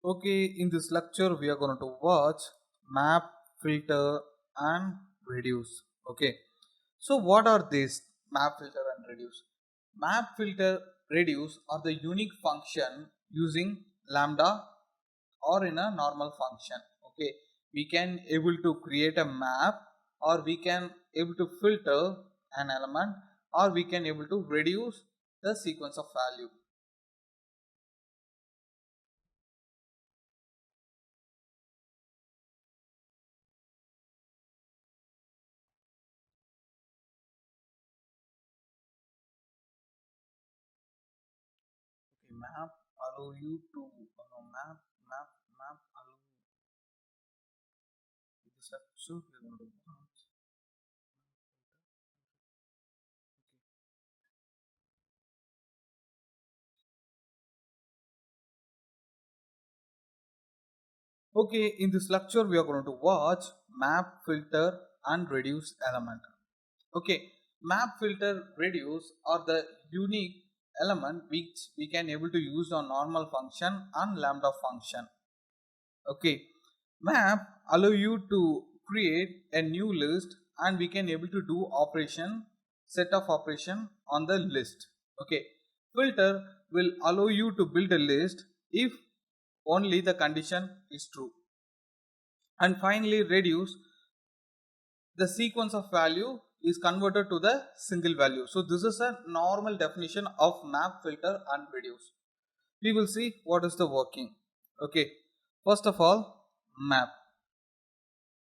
Okay, in this lecture we are going to watch map, filter and reduce. Okay, so what are these map, filter and reduce? Map, filter, reduce are the unique function using lambda or in a normal function. Okay, we can able to create a map, or we can able to filter an element, or we can able to reduce the sequence of value. Okay, map allow you to map map map allow this episode we're going to watch. Okay, in this lecture we are going to watch map, filter and reduce element. Okay, map, filter, reduce are the unique element which we can able to use on normal function and lambda function. Okay, map allow you to create a new list, and we can able to do operation, set of operation on the list. Okay, filter will allow you to build a list if only the condition is true. And finally reduce, the sequence of value is converted to the single value. So this is a normal definition of map, filter and reduce. We will see what is the working. Okay, first of all, map.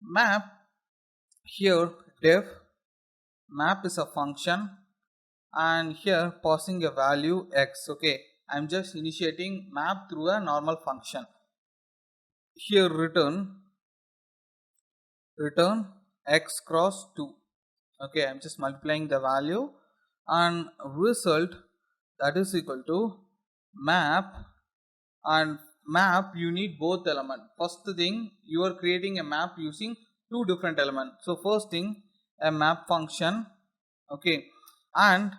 Map, here def map is a function, and here passing a value x. Okay, I'm just initiating map through a normal function. Here return x cross 2. Okay, I'm just multiplying the value, and result that is equal to map. And map, you need both element. First thing, you are creating a map using two different elements. So first thing, a map function. Okay, and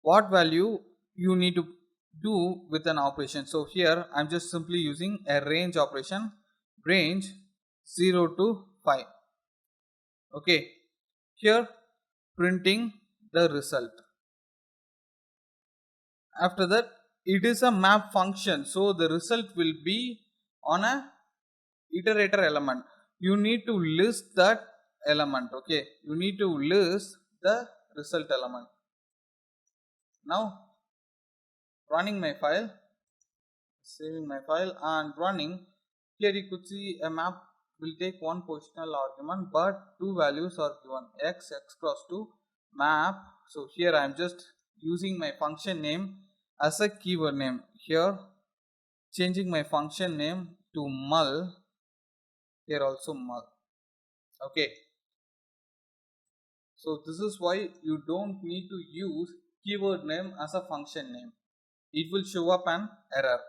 what value you need to do with an operation. So here I'm just simply using a range operation, range 0 to 5. Okay, here printing the result. After that, it is a map function, so the result will be on a iterator element. You need to list that element. Okay, you need to list the result element. Now running my file, saving my file and running. Here you could see a map will take one positional argument, but two values are given, x cross 2 map. So here I am just using my function name as a keyword name. Here changing my function name to mul, here also mul. Okay, so this is why you don't need to use keyword name as a function name. It will show up an error.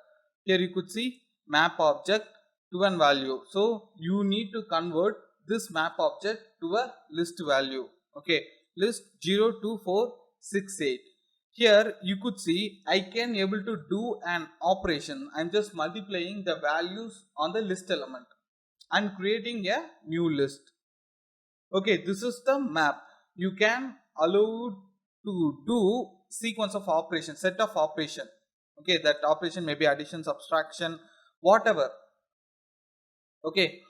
Here you could see map object to an value. So you need to convert this map object to a list value. Okay, list 02468. Here you could see I can able to do an operation. I'm just multiplying the values on the list element and creating a new list. Okay, this is the map. You can allow to do sequence of operation, set of operation. Okay, that operation may be addition, subtraction, whatever. Okay,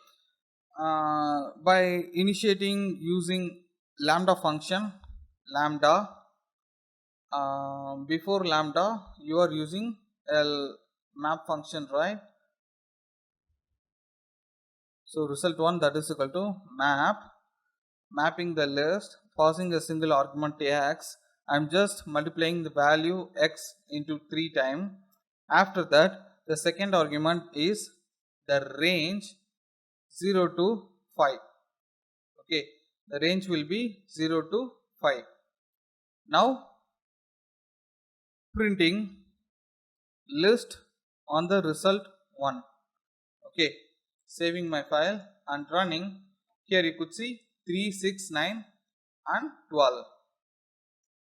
by initiating using lambda function, lambda, before lambda you are using a map function, right? So result 1, that is equal to map, mapping the list, passing a single argument x. I'm just multiplying the value x into 3 times. After that, the second argument is the range 0 to 5. Okay, the range will be 0 to 5. Now printing list on the result 1. Okay, saving my file and running. Here you could see 3, 6, 9 and 12.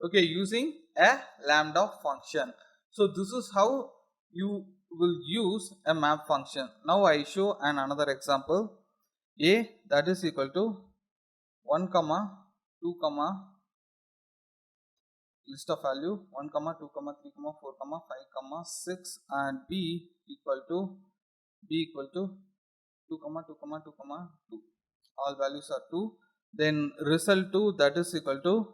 Okay, using a lambda function. So this is how you will use a map function. Now I show another example. A that is equal to 1 comma 2 comma list of value 1 comma 2 comma 3 comma 4 comma 5 comma 6 and b equal to 2 comma 2 comma 2 comma 2, all values are 2. Then result 2 that is equal to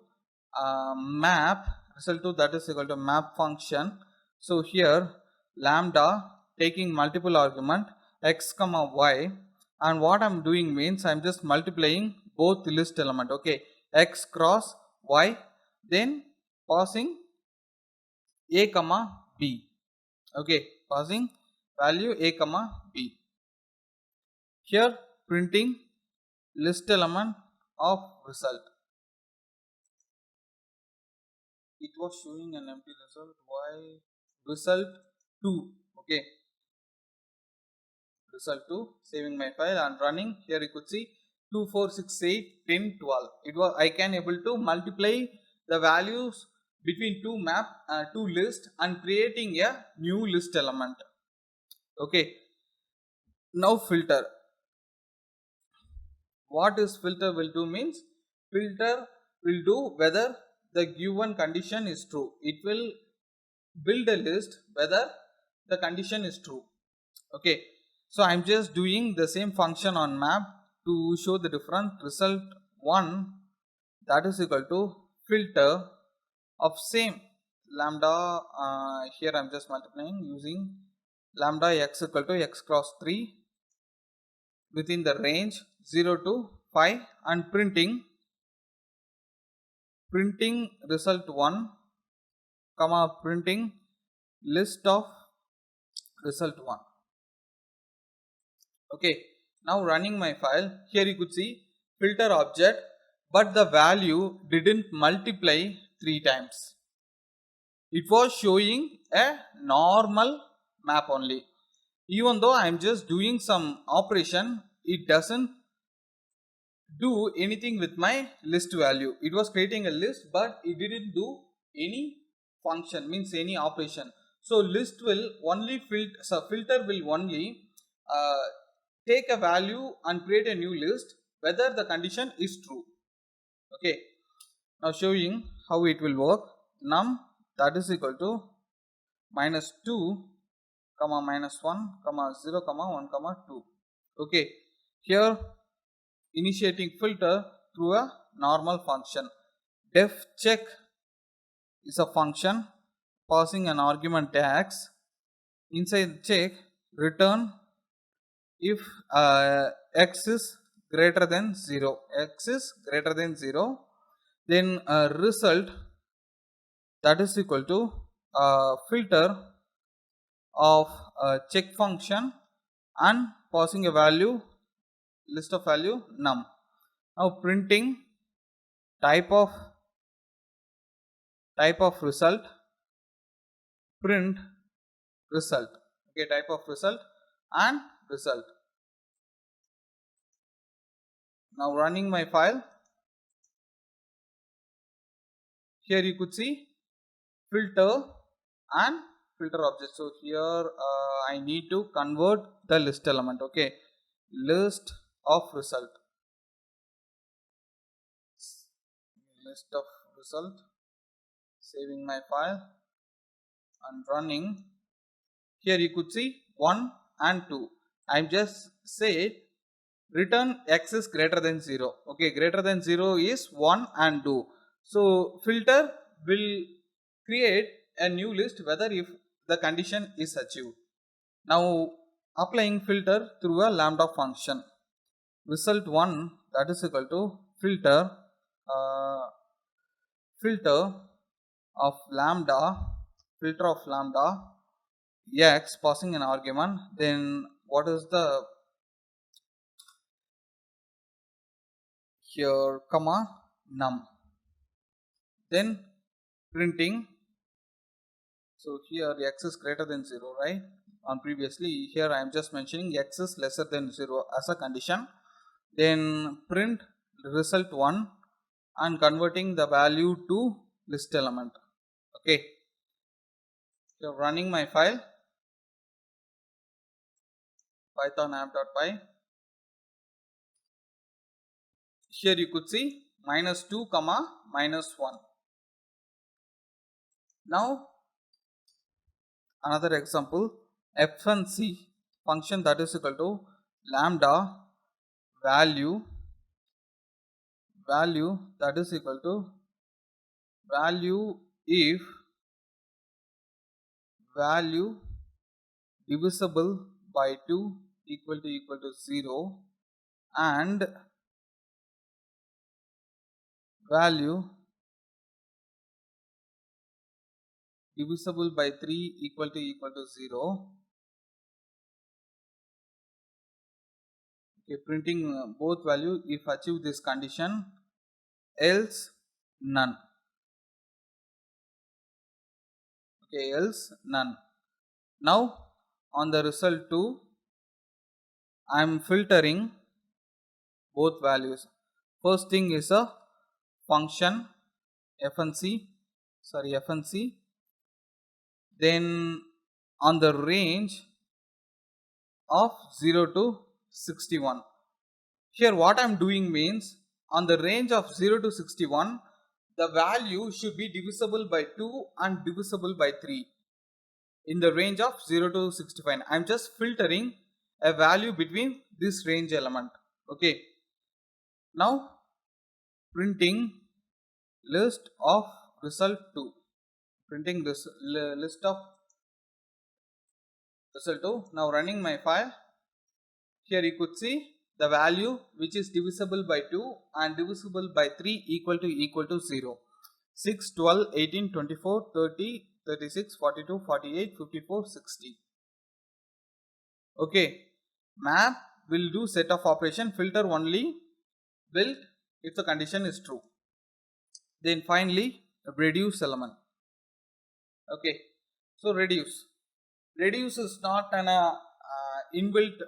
map result 2 that is equal to map function. So here lambda taking multiple argument x comma y, and what I'm doing means I'm just multiplying both list element, okay, x cross y, then passing a comma b, okay, passing value a comma b. Here printing list element of result. It was showing an empty result. Why? Result 2, okay, result 2, saving my file and running. Here you could see 2 4 6 8 10 12. It was, I can able to multiply the values between two lists and creating a new list element, okay. Now filter. What is filter will do means, filter will do whether the given condition is true. It will build a list whether the condition is true, okay. So I'm just doing the same function on map to show the different. Result 1 that is equal to filter of same lambda, here I'm just multiplying using lambda x equal to x cross 3 within the range 0 to 5 and printing result 1 comma printing list of result 1, okay. Now running my file. Here you could see filter object, but the value didn't multiply 3 times. It was showing a normal map only. Even though I am just doing some operation, it doesn't do anything with my list value. It was creating a list, but it didn't do any function, means any operation. So list will only filter will only take a value and create a new list whether the condition is true, okay. Now showing how it will work. Num that is equal to minus 2 comma minus 1 comma 0 comma 1 comma 2, okay. Here initiating filter through a normal function. Def check is a function passing an argument x. Inside check return if x is greater than 0, x is greater than 0, then result that is equal to filter of check function and passing a value list of value num. Now printing type of result, print result, okay, type of result and result. Now running my file. Here you could see filter and filter object. So here I need to convert the list element, okay, list of result, list of result, saving my file and running. Here you could see 1 and 2. I'm just said return x is greater than 0, okay, greater than 0 is 1 and 2. So filter will create a new list whether if the condition is achieved. Now applying filter through a lambda function. Result 1 that is equal to filter filter of lambda x passing an argument, then what is the here comma num, then printing. So here x is greater than 0, right? On previously, here I am just mentioning x is lesser than 0 as a condition. Then print result 1 and converting the value to list element, okay. So running my file. python app.py. Here you could see -2 comma -1. Now another example, fnc function that is equal to lambda value that is equal to value if value divisible by 2 equal to 0 and value divisible by 3 equal to 0. Okay, printing both value if achieve this condition, else none. Okay, else none. Now on the result 2, I am filtering both values. First thing is a function fnc. Then on the range of 0 to 61. Here what I am doing means, on the range of 0 to 61, the value should be divisible by 2 and divisible by 3. In the range of 0 to 65, I am just filtering a value between this range element. Okay. Now printing list of result 2. Printing this list of result 2. Now running my file. Here you could see the value which is divisible by 2 and divisible by 3 equal to 0. 6, 12, 18, 24, 30, 36, 42, 48, 54, 60. Okay. Map will do set of operation, filter only build if the condition is true. Then finally reduce element. Okay. So reduce is not an inbuilt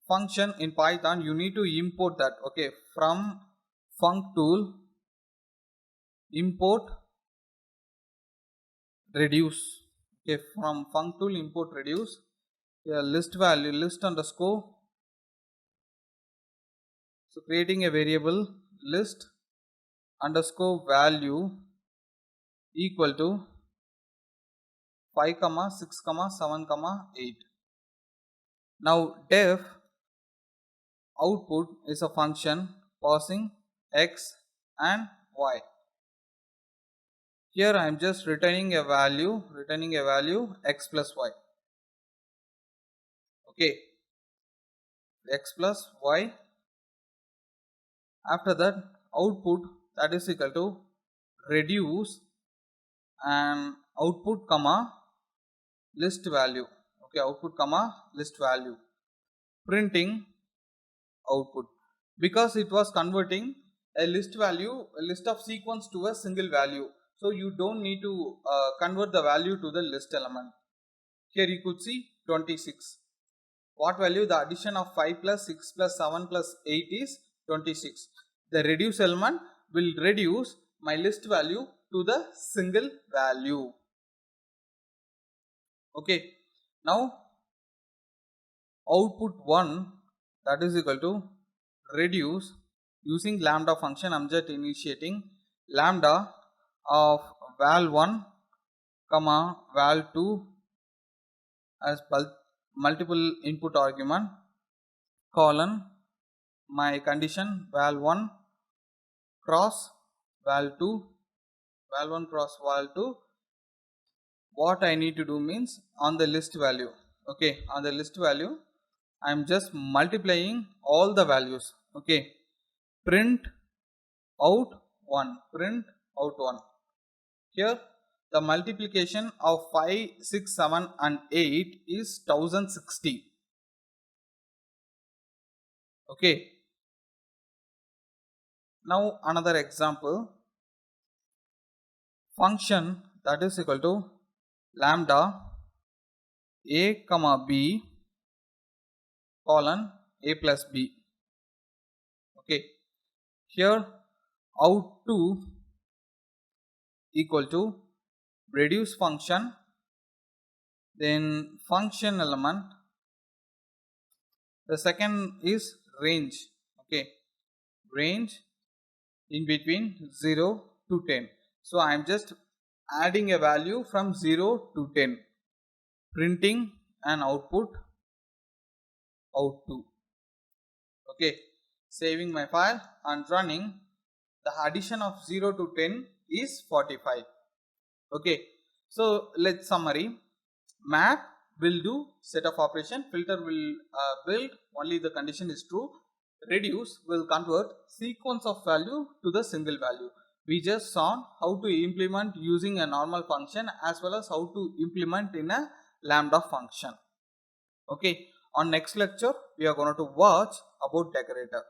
function in Python. You need to import that. Okay, from func tool import reduce. Okay, from func tool import reduce. Here list value list underscore. So creating a variable list underscore value equal to 5 comma 6 comma 7 comma 8. Now def output is a function passing x and y. Here I am just returning a value x plus y. Okay, x plus y. After that output that is equal to reduce and output comma list value. Okay, output comma list value. Printing output, because it was converting a list of sequence to a single value, so you don't need to convert the value to the list element. Here you could see 26. What value? The addition of 5 plus 6 plus 7 plus 8 is 26. The reduce element will reduce my list value to the single value. Okay, now output 1 that is equal to reduce using lambda function. I'm just initiating lambda of val1 comma val2 as multiple input argument colon my condition val1 cross val2 val1 cross val2. What I need to do means, on the list value, okay, on the list value I am just multiplying all the values. Okay, print out 1, print out 1. Here the multiplication of 5, 6, 7 and 8 is 1060. Okay, now another example, function that is equal to lambda a comma b colon a plus b. Okay, here out2 equal to reduce function, then function element The second is range. Okay, range in between 0 to 10. So I am just adding a value from 0 to 10, printing an output out2. Okay, saving my file and running. The addition of 0 to 10 is 45. Okay, so let's summary. Map will do set of operation, filter will build only the condition is true, reduce will convert sequence of value to the single value. We just saw how to implement using a normal function as well as how to implement in a lambda function. Okay, on next lecture we are going to watch about decorator.